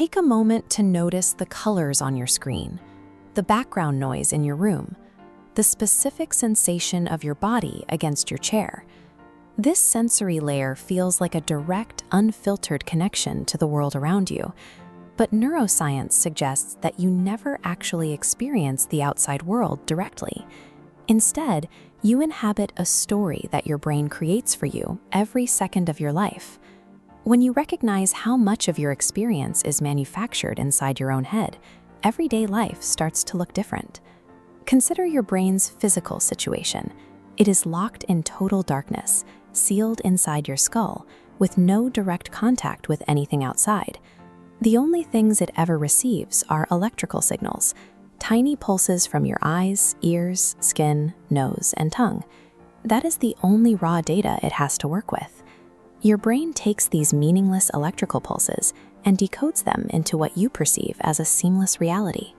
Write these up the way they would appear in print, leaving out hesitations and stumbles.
Take a moment to notice the colors on your screen, the background noise in your room, the specific sensation of your body against your chair. This sensory layer feels like a direct, unfiltered connection to the world around you. But neuroscience suggests that you never actually experience the outside world directly. Instead, you inhabit a story that your brain creates for you every second of your life. When you recognize how much of your experience is manufactured inside your own head, everyday life starts to look different. Consider your brain's physical situation. It is locked in total darkness, sealed inside your skull, with no direct contact with anything outside. The only things it ever receives are electrical signals, tiny pulses from your eyes, ears, skin, nose, and tongue. That is the only raw data it has to work with. Your brain takes these meaningless electrical pulses and decodes them into what you perceive as a seamless reality.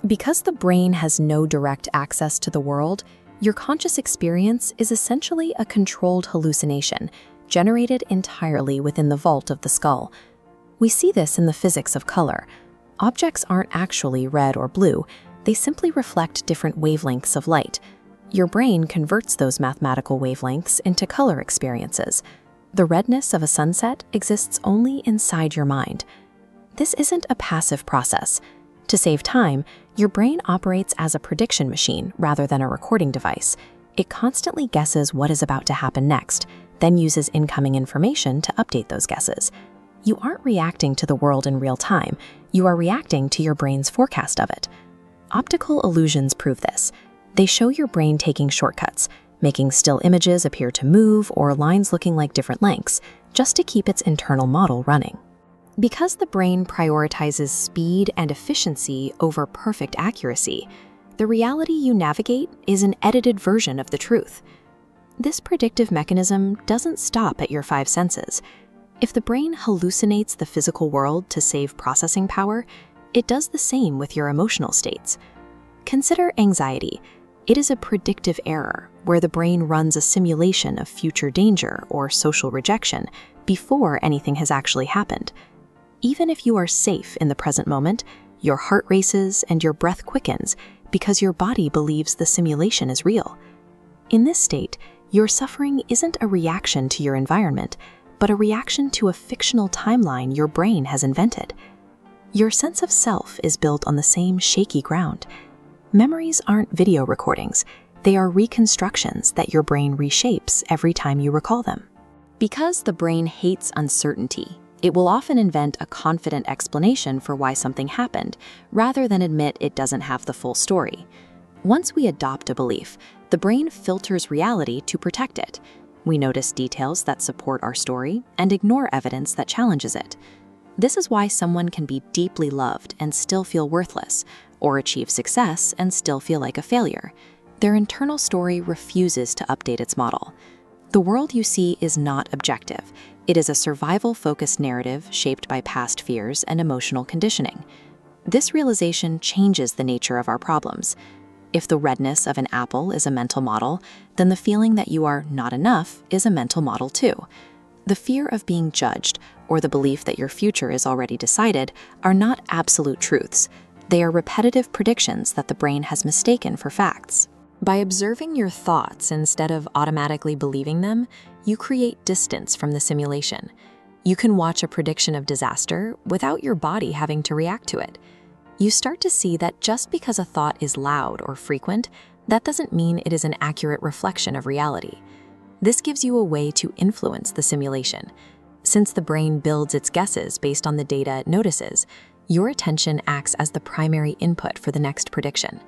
Because the brain has no direct access to the world, your conscious experience is essentially a controlled hallucination, generated entirely within the vault of the skull. We see this in the physics of color. Objects aren't actually red or blue, they simply reflect different wavelengths of light. Your brain converts those mathematical wavelengths into color experiences. The redness of a sunset exists only inside your mind. This isn't a passive process. To save time, your brain operates as a prediction machine rather than a recording device. It constantly guesses what is about to happen next, then uses incoming information to update those guesses. You aren't reacting to the world in real time, you are reacting to your brain's forecast of it. Optical illusions prove this. They show your brain taking shortcuts, making still images appear to move or lines looking like different lengths, just to keep its internal model running. Because the brain prioritizes speed and efficiency over perfect accuracy, the reality you navigate is an edited version of the truth. This predictive mechanism doesn't stop at your five senses. If the brain hallucinates the physical world to save processing power, it does the same with your emotional states. Consider anxiety. It is a predictive error where the brain runs a simulation of future danger or social rejection before anything has actually happened. Even if you are safe in the present moment, your heart races and your breath quickens because your body believes the simulation is real. In this state, your suffering isn't a reaction to your environment, but a reaction to a fictional timeline your brain has invented. Your sense of self is built on the same shaky ground. Memories aren't video recordings, they are reconstructions that your brain reshapes every time you recall them. Because the brain hates uncertainty, it will often invent a confident explanation for why something happened, rather than admit it doesn't have the full story. Once we adopt a belief, the brain filters reality to protect it. We notice details that support our story and ignore evidence that challenges it. This is why someone can be deeply loved and still feel worthless, or achieve success and still feel like a failure. Their internal story refuses to update its model. The world you see is not objective. It is a survival-focused narrative shaped by past fears and emotional conditioning. This realization changes the nature of our problems. If the redness of an apple is a mental model, then the feeling that you are not enough is a mental model too. The fear of being judged or the belief that your future is already decided are not absolute truths. They are repetitive predictions that the brain has mistaken for facts. By observing your thoughts instead of automatically believing them, you create distance from the simulation. You can watch a prediction of disaster without your body having to react to it. You start to see that just because a thought is loud or frequent, that doesn't mean it is an accurate reflection of reality. This gives you a way to influence the simulation. Since the brain builds its guesses based on the data it notices, your attention acts as the primary input for the next prediction.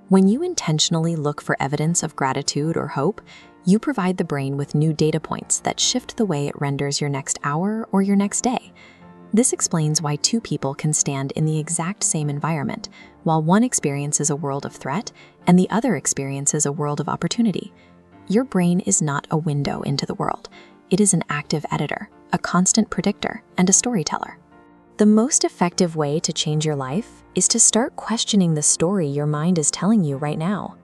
When you intentionally look for evidence of gratitude or hope, you provide the brain with new data points that shift the way it renders your next hour or your next day. This explains why two people can stand in the exact same environment, while one experiences a world of threat and the other experiences a world of opportunity. Your brain is not a window into the world. It is an active editor, a constant predictor, and a storyteller. The most effective way to change your life is to start questioning the story your mind is telling you right now.